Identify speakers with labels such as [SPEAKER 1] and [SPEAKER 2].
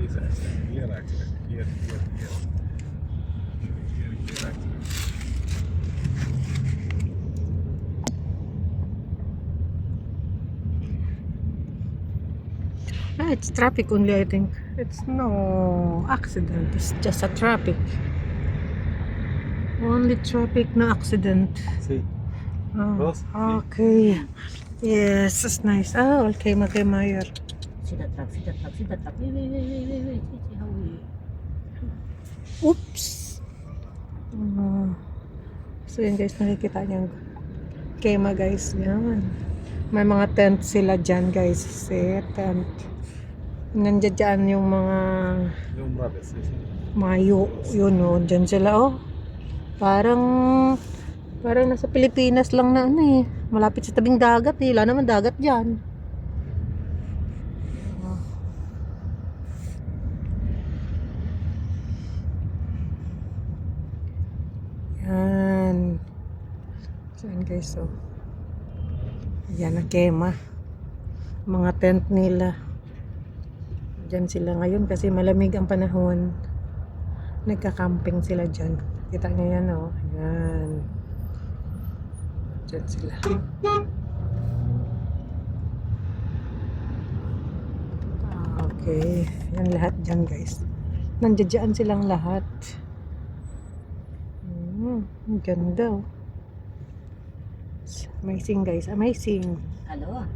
[SPEAKER 1] is accident. Clear accident. Here, here, here. Here, clear accident.
[SPEAKER 2] Ah, it's traffic only, I think. It's no accident. It's just a traffic. Only traffic, no accident.
[SPEAKER 1] See.
[SPEAKER 2] Oh,
[SPEAKER 1] Boss,
[SPEAKER 2] okay. Yes, that's nice. Oh, okay, Mayer.
[SPEAKER 3] See the truck, see the truck, see the truck. Wait. See how we...
[SPEAKER 2] Oops! So yun guys, nakikita niyo yung Kema guys. Yan. May mga tent sila dyan guys. See, tent. Nandiyan dyan yung mga
[SPEAKER 1] yung brothers.
[SPEAKER 2] yun o. Dyan sila oh. Parang nasa Pilipinas lang na ano eh. Malapit sa tabing dagat eh. Wala naman dagat dyan. Yan. So yan guys oh. Yan ang Kema. Mga tent nila. Diyan sila ngayon kasi malamig ang panahon. Nagka-camping sila dyan. Kita nyo yan oh. Yan. Diyan sila. Okay. Yan lahat dyan guys. Nandiyan silang lahat. Ang ganda oh. Amazing guys. Amazing.
[SPEAKER 3] Hello?